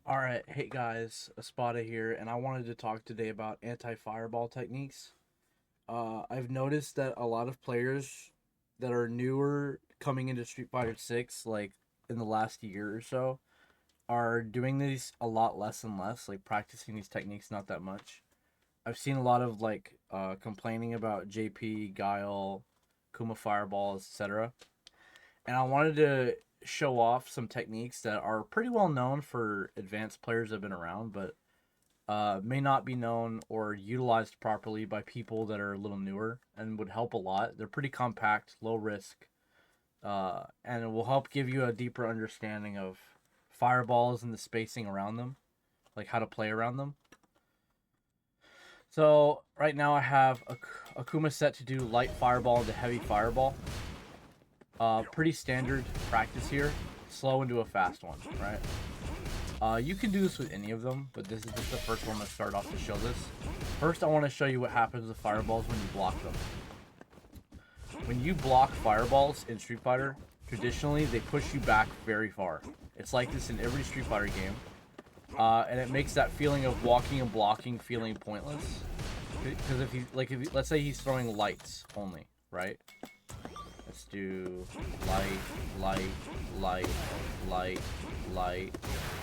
Alright, hey guys, Espada here, and I wanted to talk today about anti-fireball techniques. I've noticed that a lot of players that are newer coming into Street Fighter 6, like in the last year or so, are doing these a lot less and less, like practicing these techniques not that much. I've seen a lot of complaining about JP, Guile, Kuma fireballs, etc. And I wanted to show off some techniques that are pretty well known for advanced players that have been around, but may not be known or utilized properly by people that are a little newer and would help a lot. They're pretty compact, low risk, and it will help give you a deeper understanding of fireballs and the spacing around them, like how to play around them. So right now I have a Akuma set to do light fireball into heavy fireball. Pretty standard practice here. Slow into a fast one, right? You can do this with any of them, but this is just the first one to start off to show this. First, I want to show you what happens with fireballs when you block them. When you block fireballs in Street Fighter, traditionally, they push you back very far. It's like this in every Street Fighter game. And it makes that feeling of walking and blocking feeling pointless. Because let's say he's throwing lights only, right? Let's do light,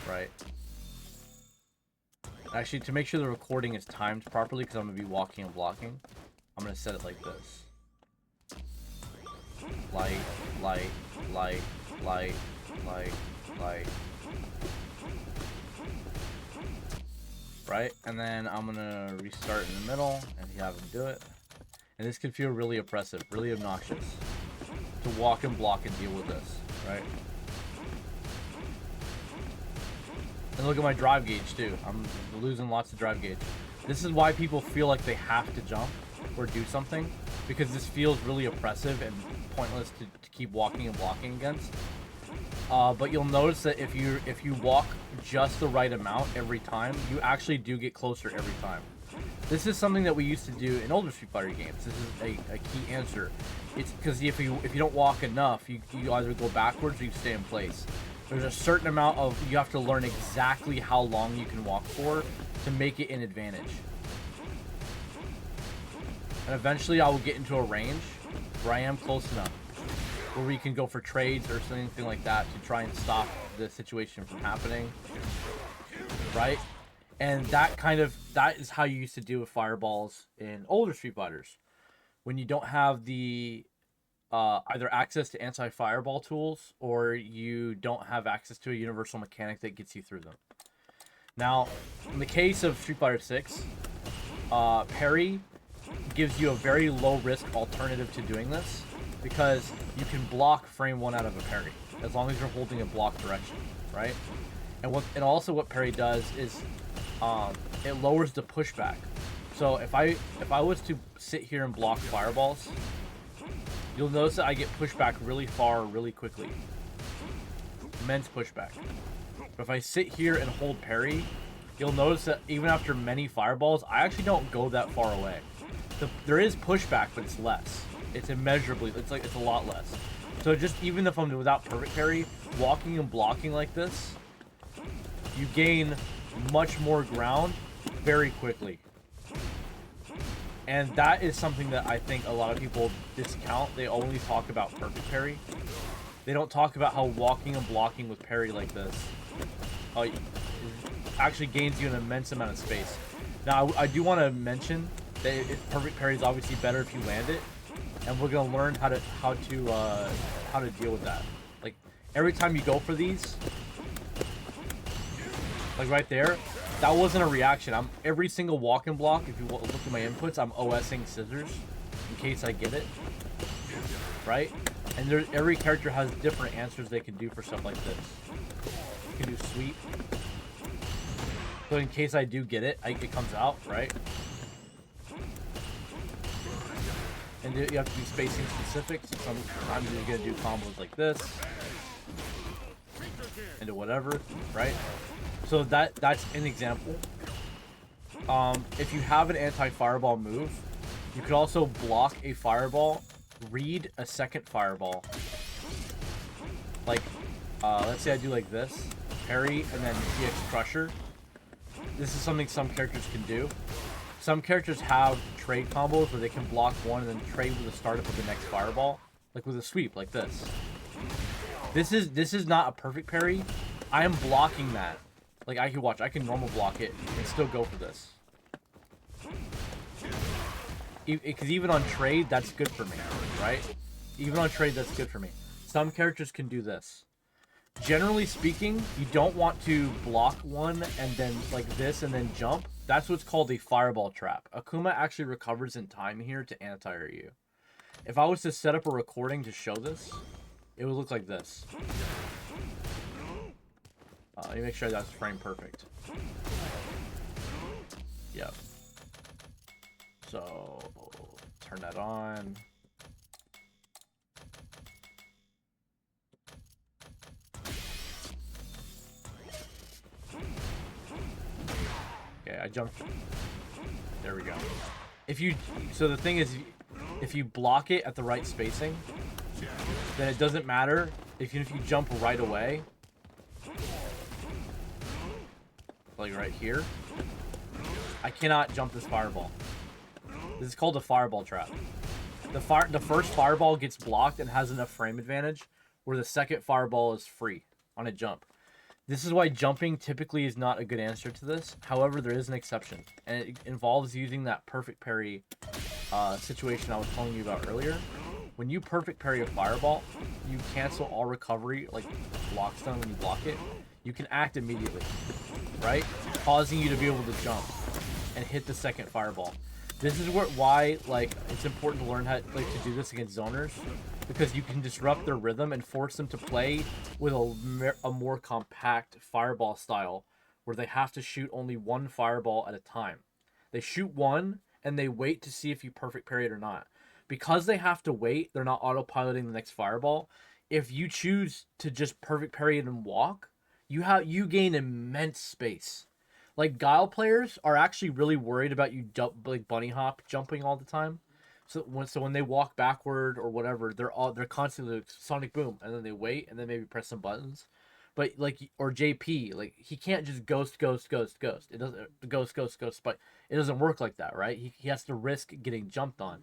right? Actually, to make sure the recording is timed properly, because I'm going to be walking and blocking, I'm going to set it like this. Light. Right? And then I'm going to restart in the middle and have him do it. And this can feel really oppressive, really obnoxious to walk and block and deal with this, right? And look at my drive gauge too. I'm losing lots of drive gauge. This is why people feel like they have to jump or do something, because this feels really oppressive and pointless to keep walking and blocking against. But you'll notice that if you walk just the right amount every time, you actually do get closer every time. This is something that we used to do in older Street Fighter games. This is a key answer. It's because if you don't walk enough, you either go backwards or you stay in place. There's a certain amount of, you have to learn exactly how long you can walk for to make it an advantage. And eventually I will get into a range where I am close enough, where we can go for trades or something like that to try and stop the situation from happening, right? And that is how you used to deal with fireballs in older Street Fighters. When you don't have the either access to anti-fireball tools, or you don't have access to a universal mechanic that gets you through them. Now, in the case of Street Fighter 6, parry gives you a very low-risk alternative to doing this, because you can block frame 1 out of a parry, as long as you're holding a block direction, right? And also what parry does is it lowers the pushback. So if I was to sit here and block fireballs, you'll notice that I get pushed back really far, really quickly. Immense pushback. But if I sit here and hold parry, you'll notice that even after many fireballs, I actually don't go that far away. There is pushback, but it's less. It's immeasurably, it's a lot less. So just even if I'm without perfect parry, walking and blocking like this, you gain much more ground very quickly. And that is something that I think a lot of people discount. They only talk about perfect parry. They don't talk about how walking and blocking with parry like this actually gains you an immense amount of space. Now, I do want to mention that perfect parry is obviously better if you land it, and we're gonna learn how to deal with that. Like every time you go for these, like right there, that wasn't a reaction. Every single walk and block, if you look at my inputs, I'm OSing scissors in case I get it, right? And every character has different answers they can do for stuff like this. You can do sweep. So in case I do get it, it comes out, right? And you have to be spacing specific. So sometimes you're gonna do combos like this, into whatever, right? So that's an example. If you have an anti-fireball move, you could also block a fireball, read a second fireball. Like, let's say I do like this. parry and then EX Crusher. This is something some characters can do. Some characters have trade combos where they can block one and then trade with the startup of the next fireball, like with a sweep, like this. This is not a perfect parry. I am blocking that. Like I can normal block it and still go for this. Because even on trade, that's good for me, right? Even on trade, that's good for me. Some characters can do this. Generally speaking, you don't want to block one and then like this and then jump. That's what's called a fireball trap. Akuma actually recovers in time here to anti-air you. If I was to set up a recording to show this, it would look like this. Let me make sure that's frame perfect. Yep. So, turn that on. Okay, I jumped. There we go. So the thing is, if you block it at the right spacing, then it doesn't matter if you jump right away. Like right here. I cannot jump this fireball. This is called a fireball trap. The first fireball gets blocked and has enough frame advantage, where the second fireball is free on a jump. This is why jumping typically is not a good answer to this. However, there is an exception, and it involves using that perfect parry situation I was telling you about earlier. When you perfect parry a fireball, you cancel all recovery, like block stun when you block it. You can act immediately, right? Causing you to be able to jump and hit the second fireball. This is why like it's important to learn how to do this against zoners, because you can disrupt their rhythm and force them to play with a more compact fireball style, where they have to shoot only one fireball at a time. They shoot one and they wait to see if you perfect parry it or not. Because they have to wait, they're not autopiloting the next fireball. If you choose to just perfect parry it and walk, you gain immense space. Like Guile players are actually really worried about you like bunny hop jumping all the time. So when they walk backward or whatever, they're constantly like, sonic boom, and then they wait and then maybe press some buttons. But like, or JP, like he can't just ghost. It doesn't ghost, but it doesn't work like that, right? He has to risk getting jumped on.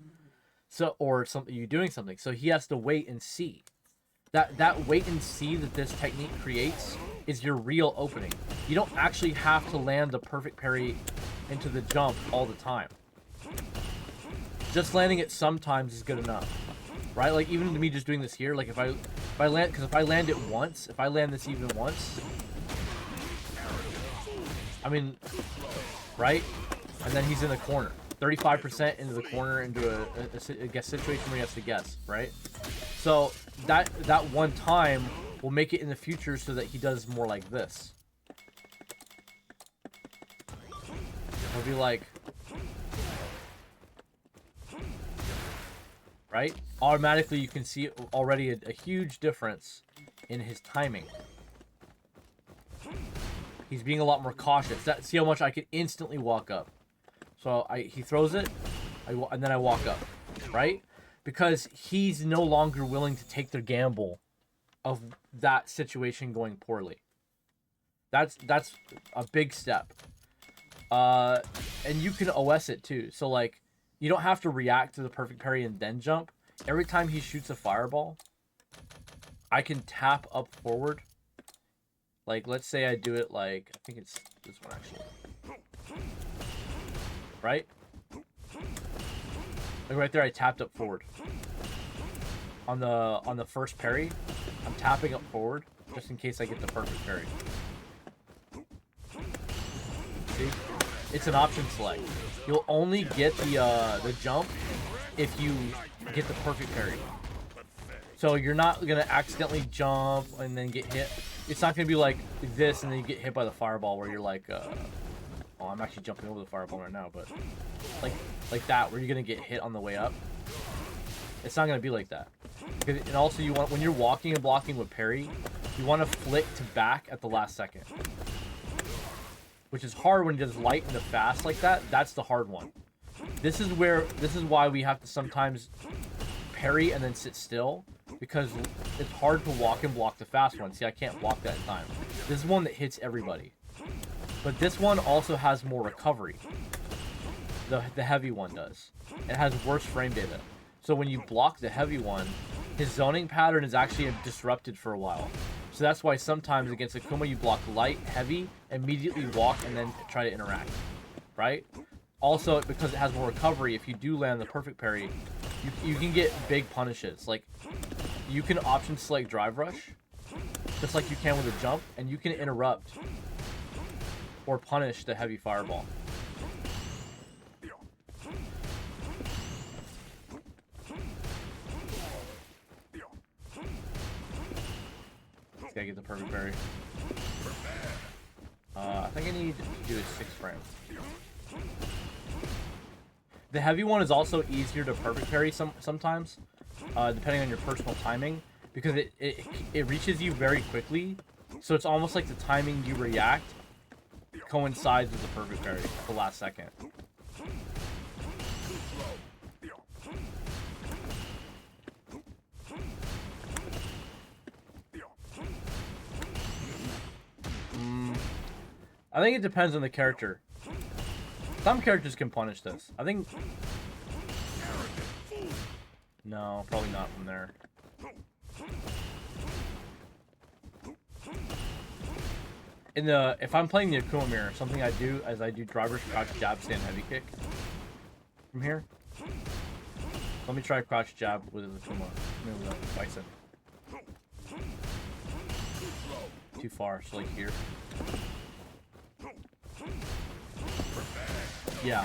So, or something, you doing something. So he has to wait and see. That wait and see that this technique creates is your real opening. You don't actually have to land the perfect parry into the jump all the time. Just landing it sometimes is good enough, right? Like even to me just doing this here, like if I land it once, if I land this even once, I mean, right? And then he's in the corner. 35% into the corner into a guess situation where he has to guess, right? So that one time will make it in the future so that he does more like this. He'll be like, right? Automatically you can see already a huge difference in his timing. He's being a lot more cautious. See how much I can instantly walk up. So he throws it, and then I walk up, right? Because he's no longer willing to take the gamble of that situation going poorly. That's a big step. And you can OS it too. So like, you don't have to react to the perfect parry and then jump. Every time he shoots a fireball, I can tap up forward. Like, let's say I do it like, I think it's this one actually. Right? Like right there, I tapped up forward. On the first parry, I'm tapping up forward just in case I get the perfect parry. See? It's an option select. You'll only get the jump if you get the perfect parry. So you're not gonna accidentally jump and then get hit. It's not gonna be like this and then you get hit by the fireball where you're like, oh, I'm actually jumping over the fireball right now, but like that, where you're gonna get hit on the way up. It's not gonna be like that. And also, you want, when you're walking and blocking with parry, you want to flick to back at the last second, which is hard when you just light into fast like that. That's the hard one. This is why we have to sometimes parry and then sit still, because it's hard to walk and block the fast one. See, I can't block that in time. This is one that hits everybody. But this one also has more recovery. The heavy one does. It has worse frame data. So when you block the heavy one, his zoning pattern is actually disrupted for a while. So that's why sometimes against Akuma you block light, heavy, immediately walk, and then try to interact. Right? Also, because it has more recovery, if you do land the perfect parry, you can get big punishes. Like, you can option select drive rush, just like you can with a jump, and you can interrupt or punish the heavy fireball. Just gotta get the perfect parry. I think I need to do a 6 frame. The heavy one is also easier to perfect parry sometimes, depending on your personal timing, because it reaches you very quickly, so it's almost like the timing you react coincides with the perfect parry at the last second. I think it depends on the character. Some characters can punish this. I think... No, probably not from there. If I'm playing the Akuma mirror, something I do is I do drivers, crouch, jab, stand, heavy kick. From here. Let me try crouch jab with the Akuma. With the Bison. Too far, so like here. Yeah.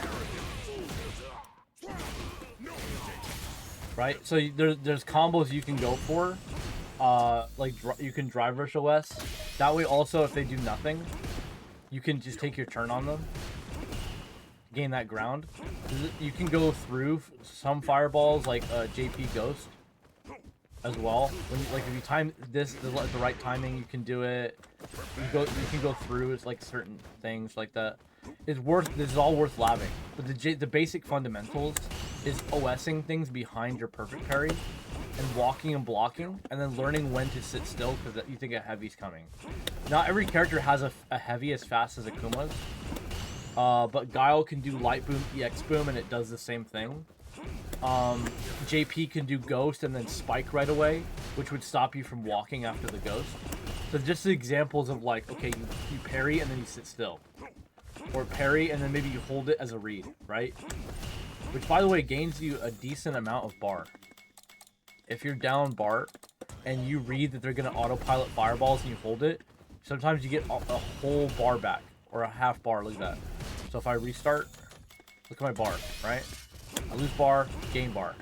Right? So there's combos you can go for. Like you can drive rush OS. That way also if they do nothing, you can just take your turn on them. Gain that ground. You can go through some fireballs like JP Ghost as well. Like if you time this the right timing, you can do it. You can go through. It's like certain things like that. This is all worth labbing. But the basic fundamentals is OSing things behind your perfect parry and walking and blocking, and then learning when to sit still because you think a heavy's coming. Not every character has a heavy as fast as Akuma's. But Guile can do light boom, EX boom, and it does the same thing. JP can do ghost and then spike right away, which would stop you from walking after the ghost. So just examples of like, okay, you parry and then you sit still. Or parry and then maybe you hold it as a read, right? Which, by the way, gains you a decent amount of bar. If you're down bar and you read that they're going to autopilot fireballs and you hold it, sometimes you get a whole bar back. Or a half bar, look at that. So if I restart, look at my bar, right? I lose bar, gain bar.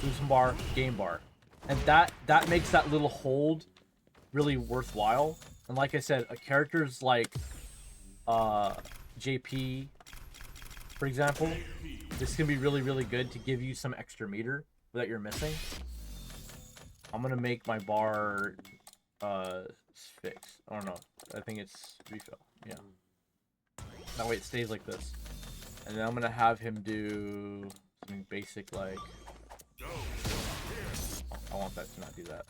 Lose some bar, gain bar. And that makes that little hold really worthwhile. And like I said, characters like JP, for example, this can be really, really good to give you some extra meter that you're missing. I'm gonna make my bar fix. I don't know. I think it's refill. Yeah. That way it stays like this. And then I'm gonna have him do something basic like. I want that to not do that.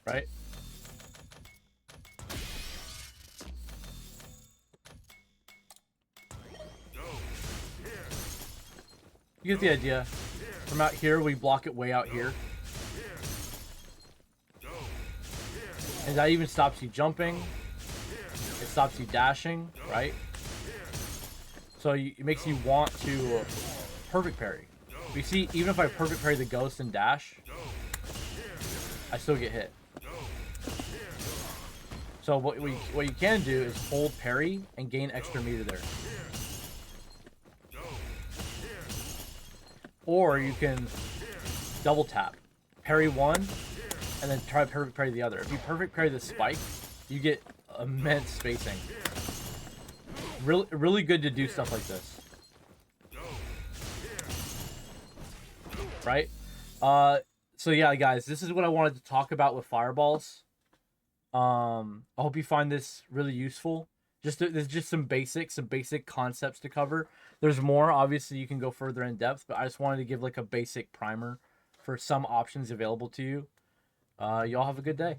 Right? You get the idea. From out here, we block it way out here. And that even stops you jumping. It stops you dashing, right? So it makes you want to perfect parry. But you see, even if I perfect parry the ghost and dash, I still get hit. So what you can do is hold parry and gain extra meter there. Or you can double tap. Parry one, and then try to perfect parry the other. If you perfect parry the spike, you get immense spacing. Really good to do stuff like this. Right? So yeah, guys, this is what I wanted to talk about with fireballs. I hope you find this really useful. There's just some basic concepts to cover. There's more, obviously you can go further in depth, but I just wanted to give like a basic primer for some options available to you. Y'all have a good day.